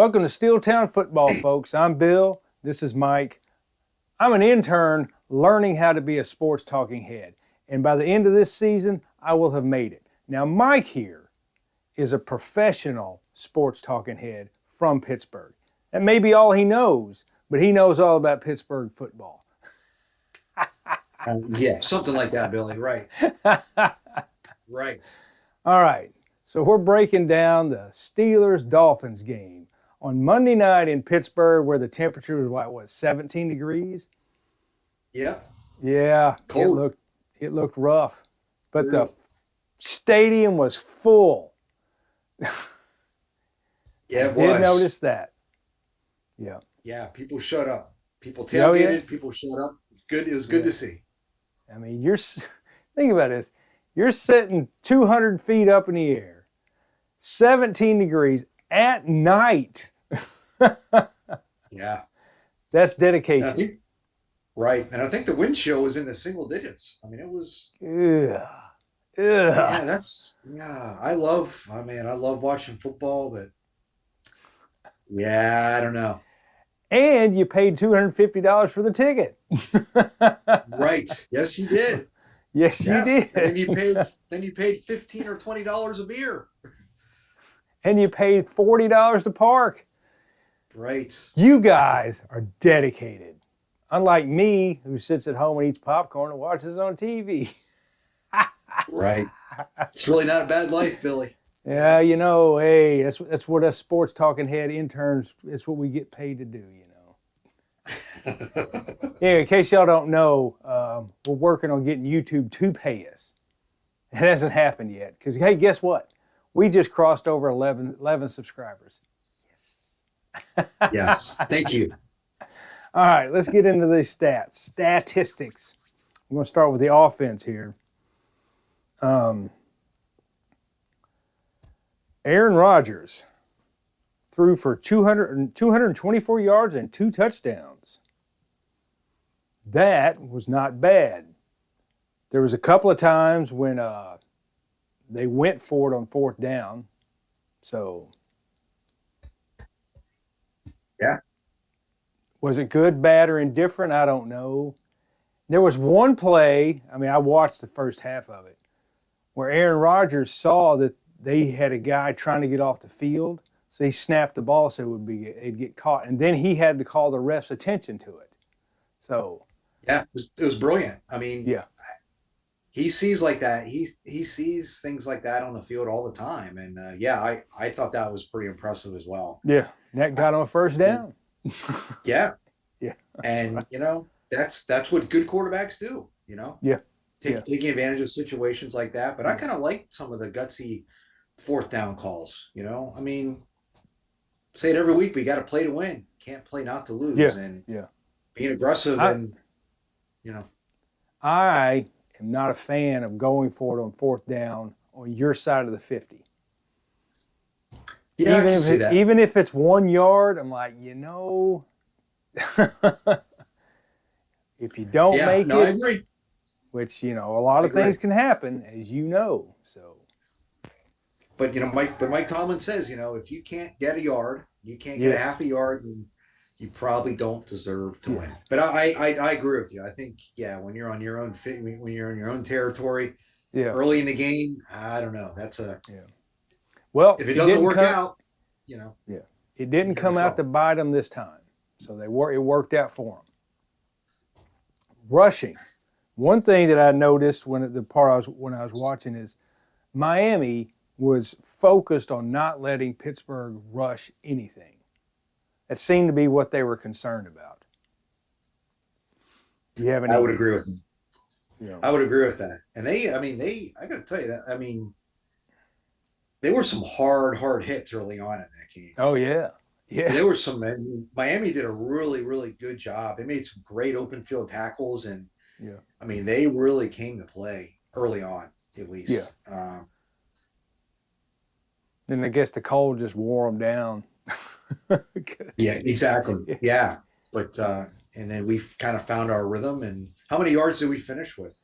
Welcome to Steeltown Football, folks. I'm Bill. This is Mike. I'm an intern learning how to be a sports talking head. And by the end of this season, I will have made it. Now, Mike here is a professional sports talking head from Pittsburgh. That may be all he knows, but he knows all about Pittsburgh football. Yeah, something like that, Billy. Right. Right. All right. So we're breaking down the Steelers-Dolphins game on Monday night in Pittsburgh, where the temperature was what 17 degrees? Yep. Yeah. Cold. It looked rough. But the stadium was full. Yeah, it I did was. notice that. Yeah. Yeah, people showed up. People tailgated, people showed up. It's good. It was good to see. I mean, think about this. You're sitting 200 feet up in the air, 17 degrees at night. Yeah. That's dedication. Right. And I think the wind chill was in the single digits. I mean, it was. Yeah. Yeah, I love watching football, but yeah, I don't know. And you paid $250 for the ticket. Right. Yes, you did. Yes, you did. And then you paid $15 or $20 a beer. And you paid $40 to park. Right. You guys are dedicated. Unlike me, who sits at home and eats popcorn and watches on TV. Right. It's really not a bad life, Billy. Yeah, hey, that's what us sports talking head interns, it's what we get paid to do, Anyway, in case y'all don't know, we're working on getting YouTube to pay us. It hasn't happened yet. Because, hey, guess what? We just crossed over 11 subscribers. Yes. Yes. Thank you. All right, let's get into these statistics. I'm going to start with the offense here. Aaron Rodgers threw for 224 yards and 2 touchdowns. That was not bad. There was a couple of times when they went for it on 4th down. So, yeah. Was it good, bad, or indifferent? I don't know. There was one play, I watched the first half of it, where Aaron Rodgers saw that they had a guy trying to get off the field, so he snapped the ball so it'd get caught, and then he had to call the ref's attention to it. So, yeah, it was brilliant. Yeah, he sees like that. He sees things like that on the field all the time, and I thought that was pretty impressive as well. Yeah, that got on 1st down. Yeah, yeah, and that's what good quarterbacks do. Yeah. Taking advantage of situations like that. But I kind of liked some of the gutsy 4th down calls. Say it every week. We got to play to win. Can't play not to lose. Yeah. And yeah. being aggressive and I am not a fan of going for it on 4th down on your side of the 50. Yeah, even if it's 1 yard, I'm like, if you don't make it, I agree. Which, a lot of things can happen, as you know. So, but Mike Tomlin says, if you can't get a yard, you can't get a half a yard, then you probably don't deserve to win. But I agree with you. I think, when you're on your own when you're in your own territory, early in the game, I don't know. That's well, if it doesn't work out, it didn't come out to bite them this time. So it worked out for them. Rushing. One thing that I noticed when I was watching is Miami was focused on not letting Pittsburgh rush anything. That seemed to be what they were concerned about. Do you have any? I would agree with that. I would agree with that. And I got to tell you that, they were some hard hits early on in that game. Oh, yeah. Yeah. There were Miami did a really, really good job. They made some great open field tackles, and they really came to play early on, at least. Yeah. Then I guess the cold just wore them down. Yeah, exactly. Yeah. But, and then we kind of found our rhythm. And how many yards did we finish with?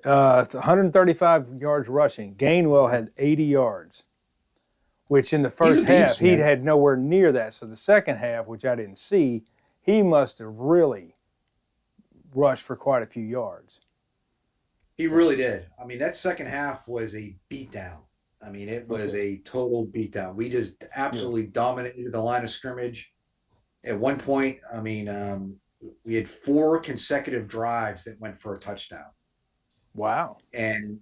135 yards rushing. Gainwell had 80 yards. which in the He's a first half, beast, he'd man. had nowhere near that. So the second half, which I didn't see, he must have really rushed for quite a few yards. He really did. I mean, that second half was a beatdown. I mean, it was a total beatdown. We just absolutely dominated the line of scrimmage. At one point, I mean, we had 4 consecutive drives that went for a touchdown. Wow. And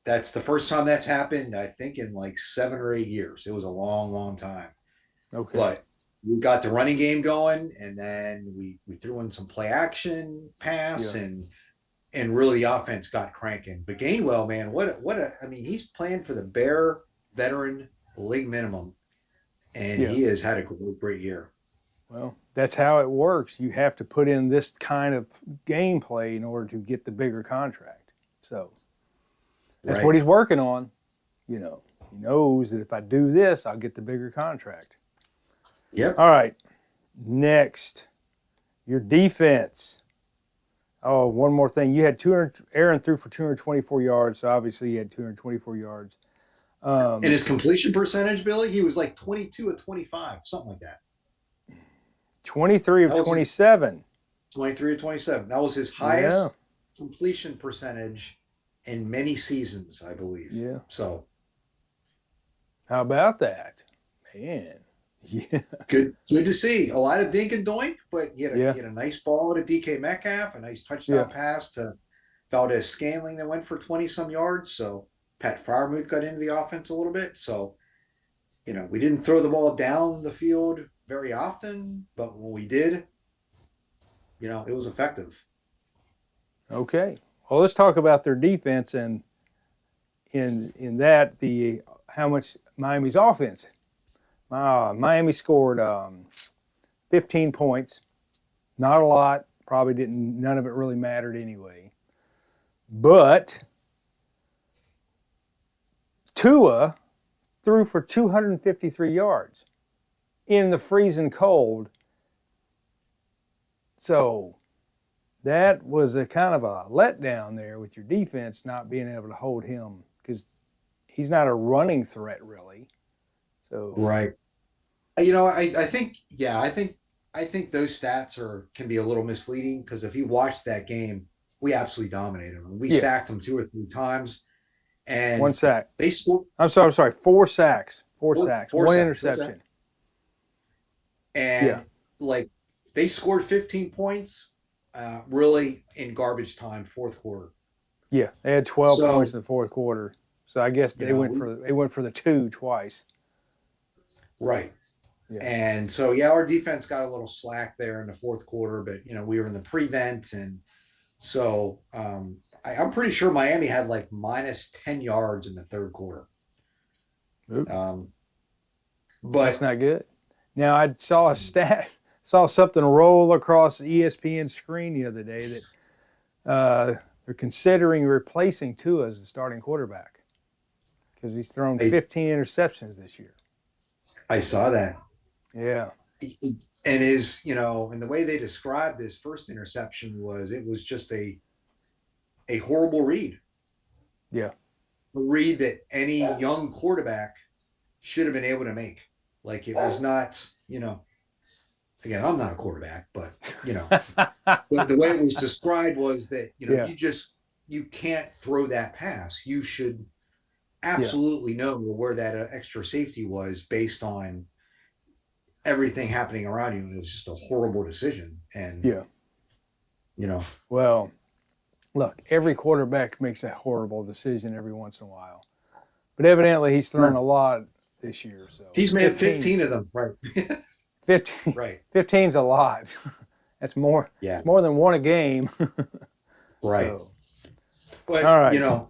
that's the first time that's happened, I think, in like 7 or 8 years. It was a long, long time. Okay. But we got the running game going, and then we threw in some play action pass, and really the offense got cranking. But Gainwell, man, I mean, he's playing for the bare veteran league minimum, and he has had a great year. Well, that's how it works. You have to put in this kind of gameplay in order to get the bigger contract. So that's what he's working on. You know, he knows that if I do this, I'll get the bigger contract. Yep. All right. Next, your defense. Oh, one more thing. You had 200. Aaron threw for 224 yards, so obviously he had 224 yards. And his completion percentage, Billy, he was like 22 of 25, something like that. 23 of 27. 23 of 27. That was his highest completion percentage in many seasons, I believe. Yeah. So, how about that, man? Yeah. Good to see. A lot of dink and doink, but he had a nice ball to DK Metcalf, a nice touchdown pass to Valdez-Scantling that went for 20-some yards. So Pat Freiermuth got into the offense a little bit. So, you know, we didn't throw the ball down the field very often, but when we did, you know, it was effective. Okay. Well, let's talk about their defense and in that how much Miami's offense. Miami scored 15 points. Not a lot. Probably none of it really mattered anyway. But Tua threw for 253 yards in the freezing cold. So that was a kind of a letdown there with your defense not being able to hold him because he's not a running threat really. So right. You know, I think those stats can be a little misleading because if you watch that game, we absolutely dominated them. We sacked them 2 or 3 times, and 1 sack. They scored. I'm sorry. 4 sacks. 4 sacks. 1 interception. Okay. And like they scored 15 points, really in garbage time, fourth quarter. Yeah, they had 12 points in the fourth quarter. So I guess they went for the 2 twice. Right. Yeah. And so, our defense got a little slack there in the fourth quarter, but, you know, we were in the prevent. And so I'm pretty sure Miami had like minus 10 yards in the third quarter. But that's not good. Now, I saw saw something roll across the ESPN screen the other day that they're considering replacing Tua as the starting quarterback because he's thrown 15 interceptions this year. I saw that. Yeah. And and the way they described this first interception it was just a horrible read. Yeah. A read that any young quarterback should have been able to make. Like it was not, again, I'm not a quarterback, but, the way it was described was that, you can't throw that pass. You should absolutely know where that extra safety was based on everything happening around you. And it was just a horrible decision. And, well, look, every quarterback makes a horrible decision every once in a while. But evidently he's thrown a lot this year. So he's made 15 of them, right? 15. Right. 15's a lot. That's more. Yeah. It's more than 1 a game. Right. So, but all right.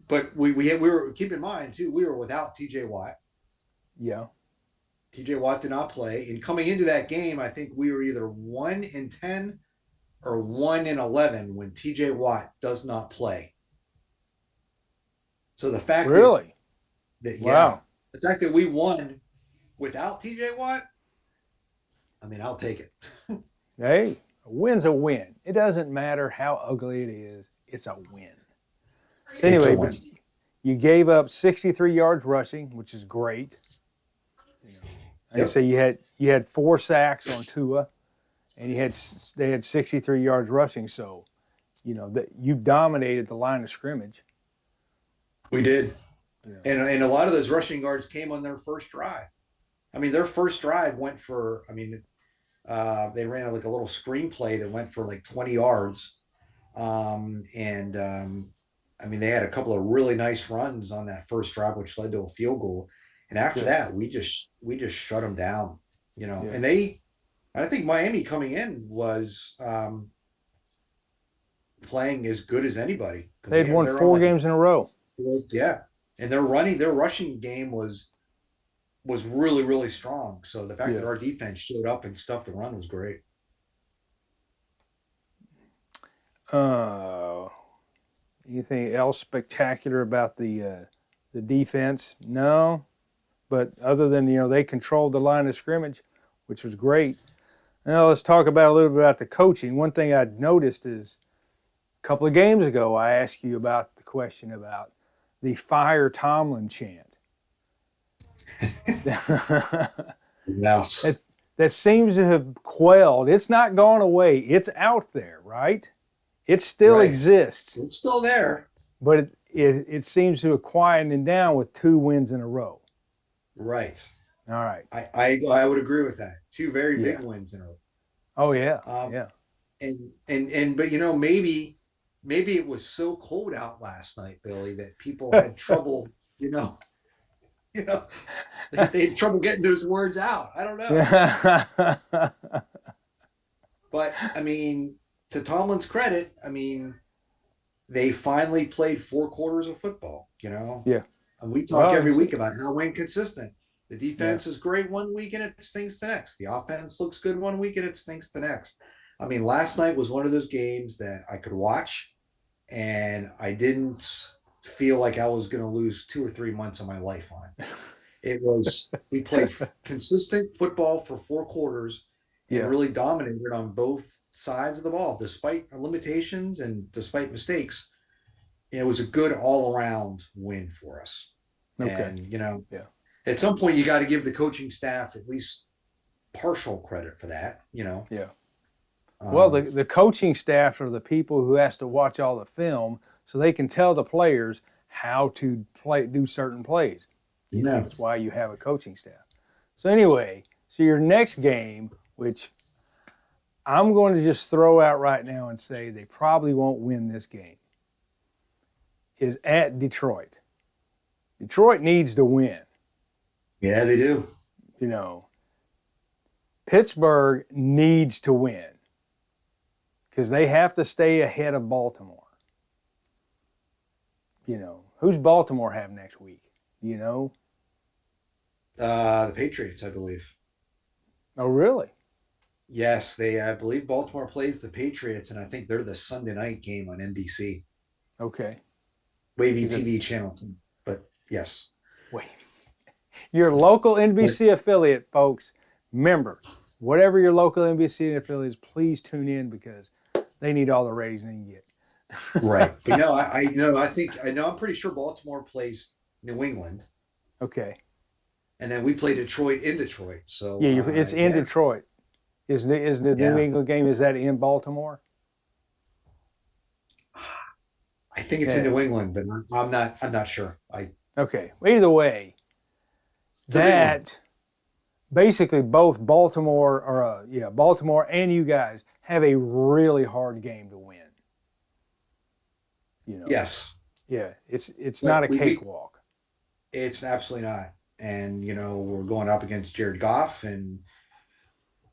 But we were, keep in mind too, we were without TJ Watt. Yeah. TJ Watt did not play. And coming into that game, I think we were either 1-10 or 1-11 when TJ Watt does not play. So the fact that the fact that we won without TJ Watt, I mean, I'll take it. Hey, a win's a win. It doesn't matter how ugly it is. It's a win. So anyway, but you gave up 63 yards rushing, which is great. Like I say, you had 4 sacks on Tua, and they had 63 yards rushing. So, that you dominated the line of scrimmage. We did, and a lot of those rushing yards came on their first drive. I mean, their first drive went for. I mean, they ran like a little screenplay that went for like 20 yards, I mean, they had a couple of really nice runs on that first drive, which led to a field goal. And after that, we just shut them down, And I think Miami coming in was playing as good as anybody. They'd won 4 games in a row. Yeah, and their rushing game was really, really strong. So the fact that our defense showed up and stuffed the run was great. Anything else spectacular about the defense? No, but other than they controlled the line of scrimmage, which was great. Now let's talk about a little bit about the coaching. One thing I noticed is a couple of games ago I asked you about the question about the fire Tomlin chant. Yes. That seems to have quelled. It's not gone away. It's out there, right? It still exists. It's still there. But it seems to have quieted down with 2 wins in a row. Right. All right. I would agree with that. 2 very big wins in a row. Oh yeah. But maybe it was so cold out last night, Billy, that people had trouble, they had trouble getting those words out. I don't know. But I mean, to Tomlin's credit, I mean, they finally played 4 quarters of football, Yeah. And we talk every week about how inconsistent. The defense is great one week and it stinks the next. The offense looks good one week and it stinks the next. I mean, last night was one of those games that I could watch and I didn't feel like I was going to lose 2 or 3 months of my life on. We played consistent football for 4 quarters and really dominated on both sides of the ball, despite our limitations and despite mistakes. It was a good all-around win for us. Okay. And, at some point you got to give the coaching staff at least partial credit for that, Yeah. Well, the coaching staff are the people who has to watch all the film so they can tell the players how to do certain plays. That's why you have a coaching staff. So anyway, your next game, which I'm going to just throw out right now and say they probably won't win this game, is at Detroit. Detroit needs to win. Yeah, they do. Pittsburgh needs to win because they have to stay ahead of Baltimore. Who's Baltimore have next week? The Patriots, I believe. Oh, really? Yes, I believe Baltimore plays the Patriots, and I think they're the Sunday night game on NBC. Okay. Wavy TV channel, but yes. Wait. Your local NBC affiliate, folks, remember, whatever your local NBC affiliate is, please tune in because they need all the ratings they can get. Right. But I'm pretty sure Baltimore plays New England. Okay. And then we play Detroit in Detroit. So it's in Detroit. Is the New England game, is that in Baltimore? I think it's in New England, but I'm not sure. Okay. Either way, that basically both Baltimore and you guys have a really hard game to win. Yes. Yeah. It's not a cakewalk. It's absolutely not. And we're going up against Jared Goff, and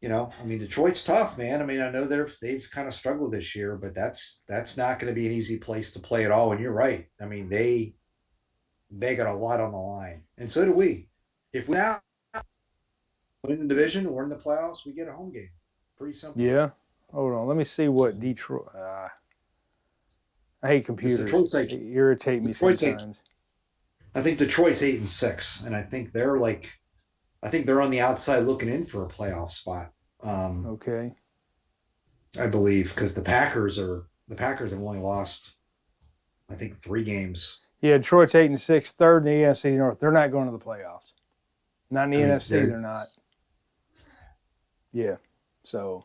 Detroit's tough, man. I mean, I know they've kind of struggled this year, but that's not going to be an easy place to play at all. And you're right. I mean, they got a lot on the line, and so do we. If we now win the division or in the playoffs, we get a home game. Pretty simple. Yeah. Hold on. Let me see what Detroit. I hate computers. They irritate me sometimes. I think Detroit's 8-6, and I think they're on the outside looking in for a playoff spot. Okay. I believe because the Packers have only lost, I think, 3 games. Yeah, Detroit's 8-6, third in the NFC North. They're not going to the playoffs. Not in the NFC, they're not. Yeah. So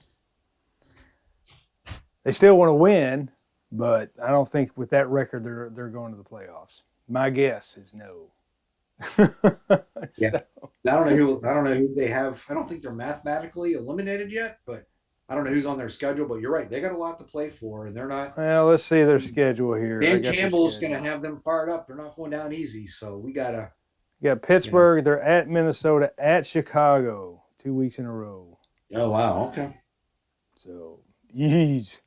they still want to win, but I don't think with that record they're going to the playoffs. My guess is no. Yeah. So. I don't know who they have. I don't think they're mathematically eliminated yet, but I don't know who's on their schedule. But you're right; they got a lot to play for, and they're not. Well, let's see their schedule here. Dan Campbell's going to have them fired up. They're not going down easy, so we gotta. You got Pittsburgh. They're at Minnesota, at Chicago, 2 weeks in a row. Oh wow! Okay. So, yeez.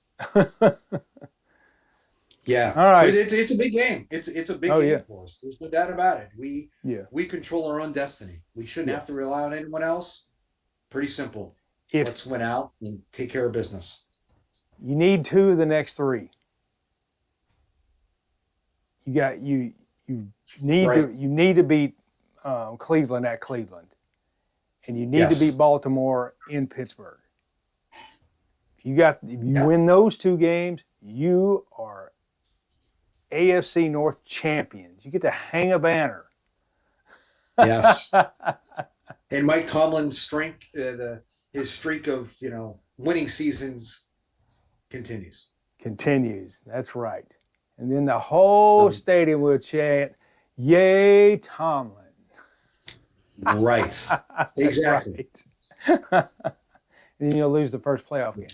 Yeah. All right. It's a big game. It's a big game for us. There's no doubt about it. We control our own destiny. We shouldn't have to rely on anyone else. Pretty simple. Let's win out and take care of business. You need 2 of the next 3. You need to beat Cleveland at Cleveland, and you need to beat Baltimore in Pittsburgh. If you win those 2 games, you are AFC North champions. You get to hang a banner. Yes. And Mike Tomlin's his streak of winning seasons continues. That's right. And then the whole stadium will chant, "Yay, Tomlin!" Right. Exactly. Right. And then you'll lose the first playoff game.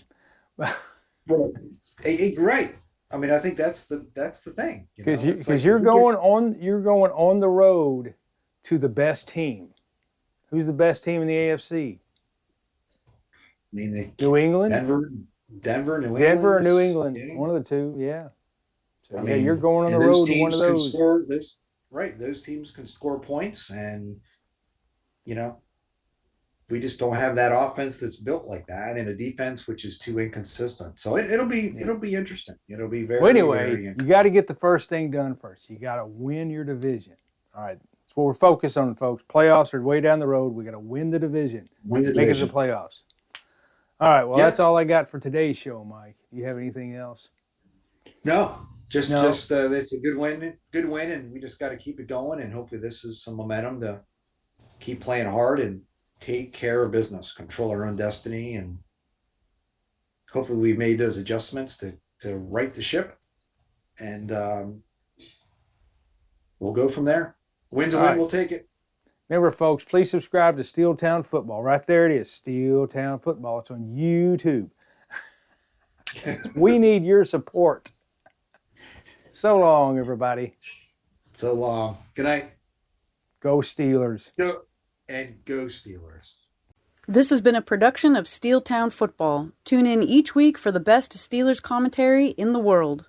Right. I mean, I think that's the thing. Because you're going on the road to the best team. Who's the best team in the AFC? I mean, New England, Denver, New England, Denver, or New England. Yeah. One of the 2. Yeah. So you're going on the road to one of those. Those teams can score points, and we just don't have that offense that's built like that, and a defense which is too inconsistent. So it'll be interesting. It'll be very. Well, anyway, very you got to get the first thing done first. You got to win your division. All right, that's what we're focused on, folks. Playoffs are way down the road. We got to win the division. Make it to the playoffs. All right. Well, that's all I got for today's show, Mike. Do you have anything else? No. Just it's a good win, and we just got to keep it going, and hopefully this is some momentum to keep playing hard and take care of business, control our own destiny, and hopefully we made those adjustments to right the ship, and we'll go from there. Win's a win, we'll take it. Remember, folks, please subscribe to Steeltown Football. Right there it is, Steeltown Football. It's on YouTube. We need your support. So long, everybody. So long. Good night. Go Steelers. Go Steelers. This has been a production of Steeltown Football. Tune in each week for the best Steelers commentary in the world.